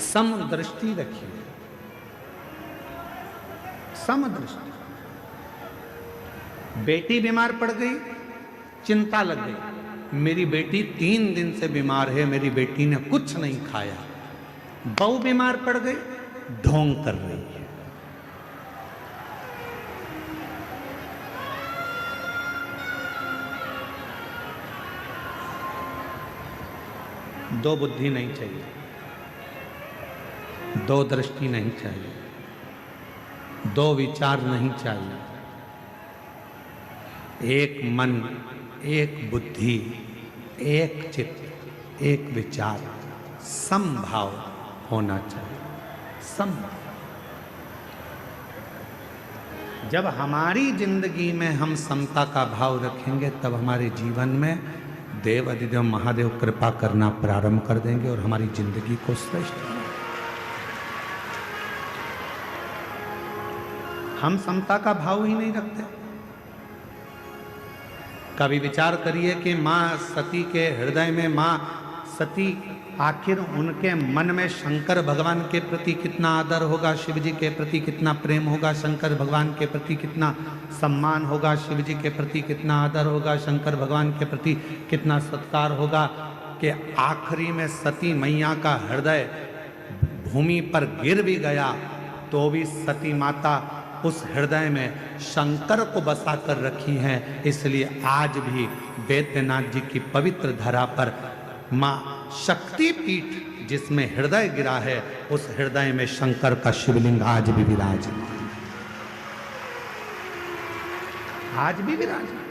समदृष्टि रखिए, समदृष्टि। बेटी बीमार पड़ गई, चिंता लग गई, मेरी बेटी 3 दिन से बीमार है, मेरी बेटी ने कुछ नहीं खाया। बहू बीमार पड़ गई, ढोंग कर रही है। दो बुद्धि नहीं चाहिए, दो दृष्टि नहीं चाहिए, दो विचार नहीं चाहिए। एक मन, एक बुद्धि, एक चित्त, एक विचार, समभाव होना चाहिए। समभाव। जब हमारी जिंदगी में हम समता का भाव रखेंगे, तब हमारे जीवन में देव अधिदेव महादेव कृपा करना प्रारंभ कर देंगे और हमारी जिंदगी को श्रेष्ठ बनाएंगे। हम समता का भाव ही नहीं रखते। कभी विचार करिए कि मां सती के हृदय में, मां सती आखिर उनके मन में शंकर भगवान के प्रति कितना आदर होगा, शिव जी के प्रति कितना प्रेम होगा, शंकर भगवान के प्रति कितना सम्मान होगा, शिव जी के प्रति कितना आदर होगा, शंकर भगवान के प्रति कितना सत्कार होगा, कि आखिरी में सती मैया का हृदय भूमि पर गिर भी गया तो भी सती माता उस हृदय में शंकर को बसा कर रखी हैं। इसलिए आज भी बैद्यनाथ जी की पवित्र धरा पर मां शक्तिपीठ जिसमें हृदय गिरा है, उस हृदय में शंकर का शिवलिंग आज भी विराजमान, आज भी विराजमान।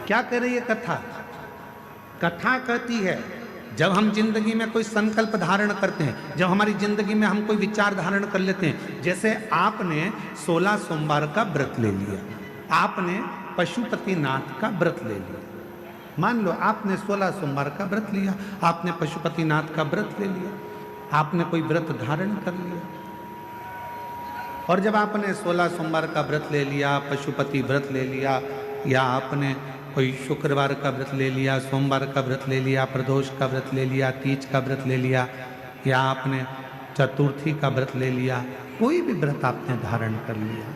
क्या कह रही है कथा? कथा कहती है जब हम जिंदगी में कोई संकल्प धारण करते हैं, जब हमारी जिंदगी में हम कोई विचार धारण कर लेते हैं, जैसे आपने 16 सोमवार का व्रत ले लिया, आपने पशुपतिनाथ का व्रत ले लिया। मान लो आपने 16 सोमवार का व्रत लिया, आपने पशुपतिनाथ का व्रत ले लिया, आपने कोई व्रत धारण कर लिया। और जब आपने 16 सोमवार का व्रत ले लिया, पशुपति व्रत ले लिया, या आपने कोई शुक्रवार का व्रत ले लिया, सोमवार का व्रत ले लिया, प्रदोष का व्रत ले लिया, तीज का व्रत ले लिया, या आपने चतुर्थी का व्रत ले लिया, कोई भी व्रत आपने धारण कर लिया,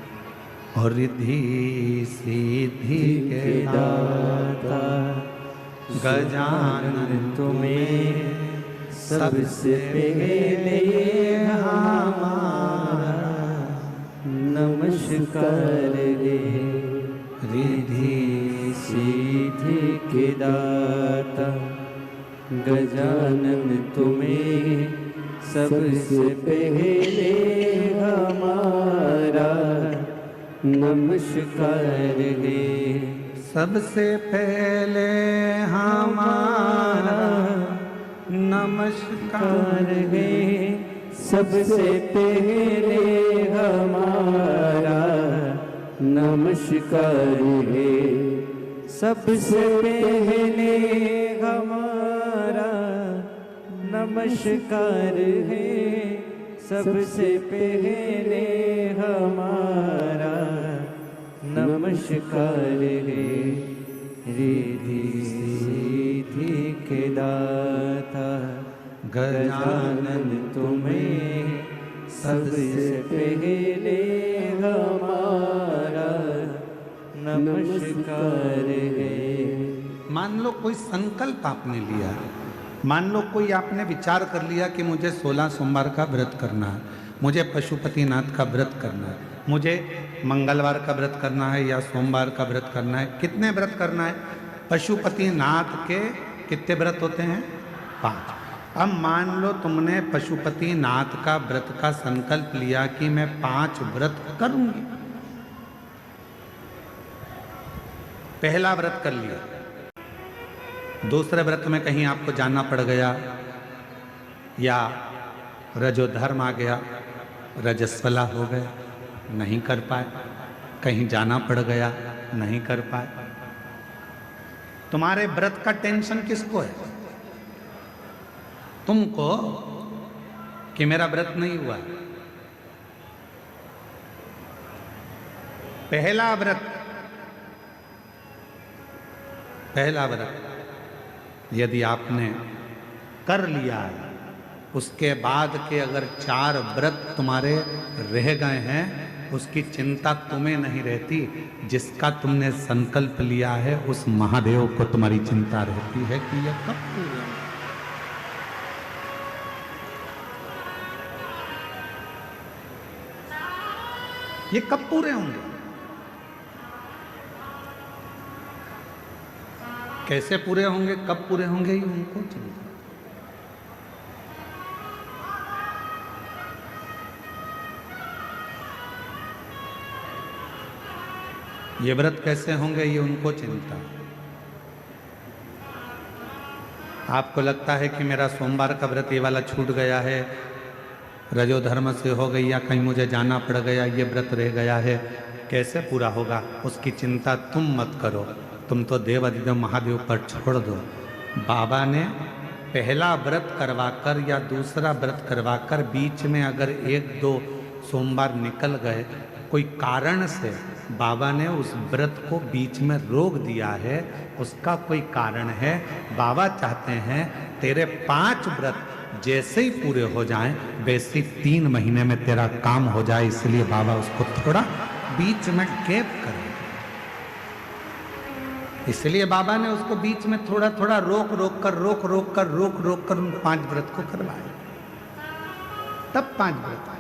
और रिद्धि सिद्धि के दाता गजानन तुम्हें सबसे पहले हमारा नमस्कार रे। रिद्धि सिद्धि के दाता गजानन तुम्हें सबसे पहले हमारा नमस्कार है। सबसे पहले हमारा नमस्कार है, सबसे पहले हमारा नमस्कार है, सबसे पहले हमारा नमस्कार है, सबसे पहले हमारा नमस्कार है। रिद्धि सिद्धि के दाता गजानन तुम्हें सबसे पहले हमारा नमस्कार है। मान लो कोई संकल्प आपने लिया, मान लो कोई आपने विचार कर लिया कि मुझे 16 सोमवार का व्रत करना है, मुझे पशुपतिनाथ का व्रत करना है, मुझे मंगलवार का व्रत करना है या सोमवार का व्रत करना है। कितने व्रत करना है? पशुपतिनाथ के कितने व्रत होते हैं? 5। अब मान लो तुमने पशुपतिनाथ का व्रत का संकल्प लिया कि मैं 5 व्रत करूंगी। पहला व्रत कर लिया, दूसरे व्रत में कहीं आपको जाना पड़ गया या रजोधर्म आ गया, रजस्वला हो गए, नहीं कर पाए, कहीं जाना पड़ गया, नहीं कर पाए। तुम्हारे व्रत का टेंशन किसको है? तुमको, कि मेरा व्रत नहीं हुआ। पहला व्रत यदि आपने कर लिया है, उसके बाद के अगर 4 व्रत तुम्हारे रह गए हैं, उसकी चिंता तुम्हें नहीं रहती। जिसका तुमने संकल्प लिया है उस महादेव को तुम्हारी चिंता रहती है कि यह कब पूरे होंगे। ये कब पूरे होंगे, कैसे पूरे होंगे, कब पूरे होंगे, ये उनको चिंता। ये व्रत कैसे होंगे, ये उनको चिंता। आपको लगता है कि मेरा सोमवार का व्रत ये वाला छूट गया है, रजोधर्म से हो गई, या कहीं मुझे जाना पड़ गया, ये व्रत रह गया है, कैसे पूरा होगा, उसकी चिंता तुम मत करो। तुम तो देव अधिदेव महादेव पर छोड़ दो। बाबा ने पहला व्रत करवाकर या दूसरा व्रत करवाकर बीच में अगर 1-2 सोमवार निकल गए, कोई कारण से बाबा ने उस व्रत को बीच में रोक दिया है, उसका कोई कारण है। बाबा चाहते हैं तेरे 5 व्रत जैसे ही पूरे हो जाएं, वैसे ही 3 महीने में तेरा काम हो जाए, इसलिए बाबा उसको थोड़ा बीच में गैप करें। इसलिए बाबा ने उसको बीच में थोड़ा थोड़ा रोक रोक कर उन 5 व्रत को करवाए, तब 5 व्रत आए।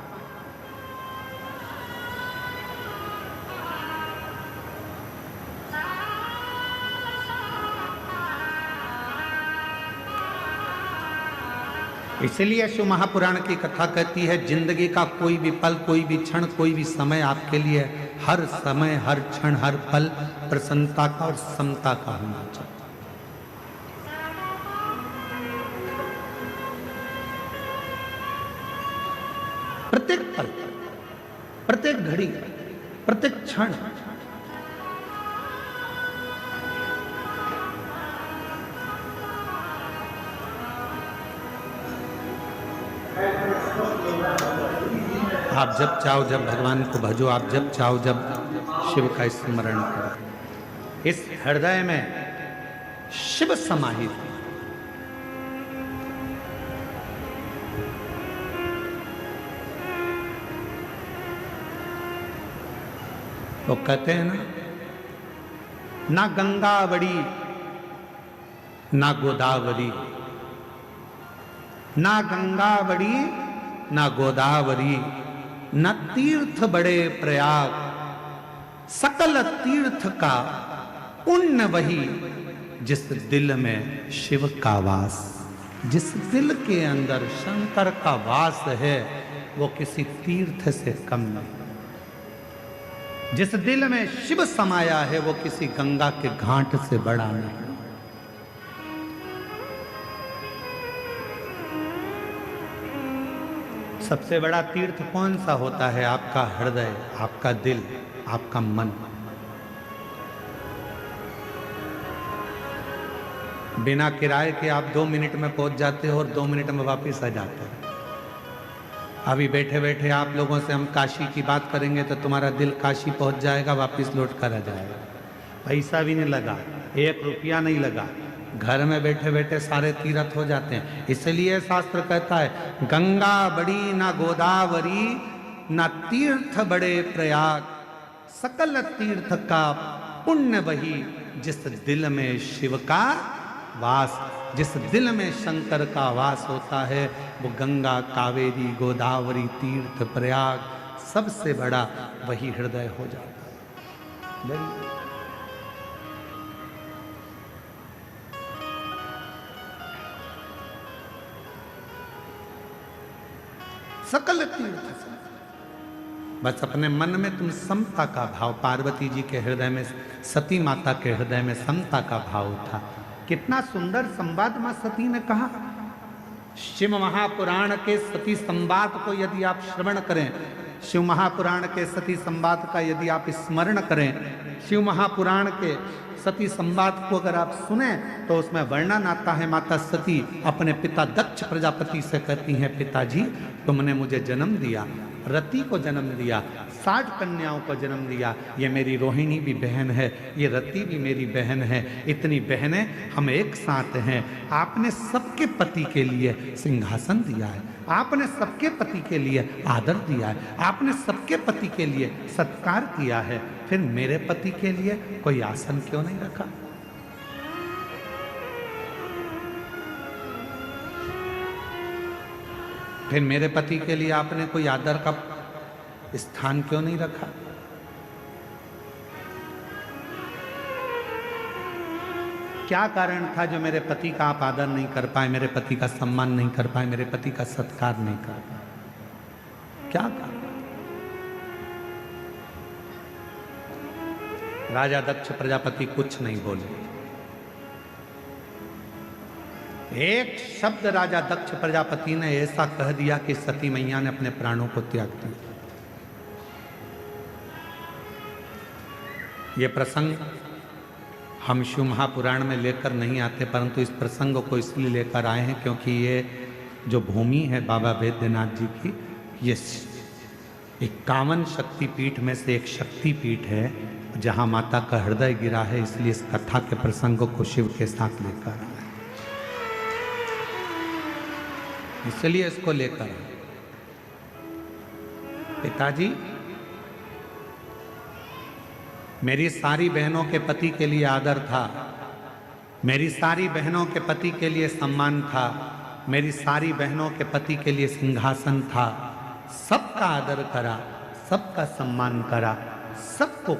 इसलिए शिव महापुराण की कथा कहती है, जिंदगी का कोई भी पल, कोई भी क्षण, कोई भी समय आपके लिए हर समय, हर क्षण, हर पल प्रसन्नता का और समता का होना चाहिए। प्रत्येक पल, प्रत्येक घड़ी, प्रत्येक क्षण आप जब चाहो जब भगवान को भजो, आप जब चाहो जब शिव का स्मरण करो। इस हृदय में शिव समाहित है। तो कहते हैं ना गंगा बड़ी ना गोदावरी, ना गंगा बड़ी ना गोदावरी, न तीर्थ बड़े प्रयाग, सकल तीर्थ का पुण्य वही, जिस दिल में शिव का वास। जिस दिल के अंदर शंकर का वास है, वो किसी तीर्थ से कम नहीं। जिस दिल में शिव समाया है, वो किसी गंगा के घाट से बड़ा नहीं। सबसे बड़ा तीर्थ कौन सा होता है? आपका हृदय, आपका दिल, आपका मन। बिना किराए के आप 2 मिनट में पहुंच जाते हो और 2 मिनट में वापस आ जाते हो। अभी बैठे बैठे आप लोगों से हम काशी की बात करेंगे तो तुम्हारा दिल काशी पहुंच जाएगा, वापस लौट कर आ जाएगा। पैसा भी नहीं लगा, 1 रुपया नहीं लगा, घर में बैठे बैठे सारे तीर्थ हो जाते हैं। इसलिए शास्त्र कहता है, गंगा बड़ी ना गोदावरी, ना तीर्थ बड़े प्रयाग, सकल तीर्थ का पुण्य वही, जिस दिल में शिव का वास। जिस दिल में शंकर का वास होता है, वो गंगा, कावेरी, गोदावरी, तीर्थ, प्रयाग, सबसे बड़ा वही हृदय हो जाता है। सकल तीर्थ से बस अपने मन में तुम समता का भाव, पार्वती जी के हृदय में, सती माता के हृदय में समता का भाव था। कितना सुंदर संवाद मां सती ने कहा। शिव महापुराण के सती संवाद को यदि आप श्रवण करें, शिव महापुराण के सती संवाद का यदि आप स्मरण करें, शिव महापुराण के सती संवाद को अगर आप सुने तो उसमें वर्णन आता है, माता सती अपने पिता दक्ष प्रजापति से कहती हैं, पिताजी तुमने मुझे जन्म दिया, रति को जन्म दिया, 60 कन्याओं को जन्म दिया। ये मेरी रोहिणी भी बहन है, ये रति भी मेरी बहन है। इतनी बहनें हम एक साथ हैं। आपने सबके पति के लिए सिंहासन दिया है, आपने सबके पति के लिए आदर दिया है, आपने सबके पति के लिए सत्कार किया है, फिर मेरे पति के लिए कोई आसन क्यों नहीं रखा? फिर मेरे पति के लिए आपने कोई आदर का स्थान क्यों नहीं रखा? क्या कारण था जो मेरे पति का आप आदर नहीं कर पाए, मेरे पति का सम्मान नहीं कर पाए, मेरे पति का सत्कार नहीं कर पाए? क्या कारण? राजा दक्ष प्रजापति कुछ नहीं बोले। एक शब्द राजा दक्ष प्रजापति ने ऐसा कह दिया कि सती मैया ने अपने प्राणों को त्याग दिया। ये प्रसंग हम शिव महापुराण में लेकर नहीं आते, परंतु इस प्रसंग को इसलिए लेकर आए हैं क्योंकि ये जो भूमि है बाबा वैद्यनाथ जी की, ये 51 शक्तिपीठ में से एक शक्तिपीठ है जहाँ माता का हृदय गिरा है। इसलिए इस कथा के प्रसंग को शिव के साथ लेकर आए, इसलिए इसको लेकर आए। पिताजी, मेरी सारी बहनों के पति के लिए आदर था, मेरी सारी बहनों के पति के लिए सम्मान था, मेरी सारी बहनों के पति के लिए सिंहासन था। सबका आदर करा, सबका सम्मान करा, सबको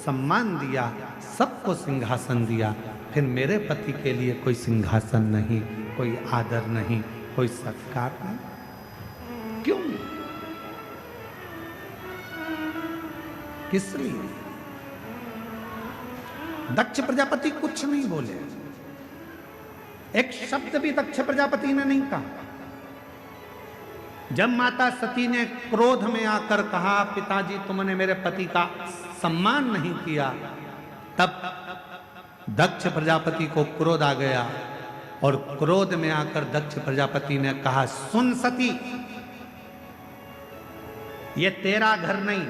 सम्मान दिया, सबको सिंहासन दिया, फिर मेरे पति के लिए कोई सिंहासन नहीं, कोई आदर नहीं, कोई सत्कार नहीं। क्यों? किस लिए? दक्ष प्रजापति कुछ नहीं बोले, एक शब्द भी दक्ष प्रजापति ने नहीं कहा। जब माता सती ने क्रोध में आकर कहा, पिताजी तुमने मेरे पति का सम्मान नहीं किया, तब दक्ष प्रजापति को क्रोध आ गया और क्रोध में आकर दक्ष प्रजापति ने कहा, सुन सती, ये तेरा घर नहीं,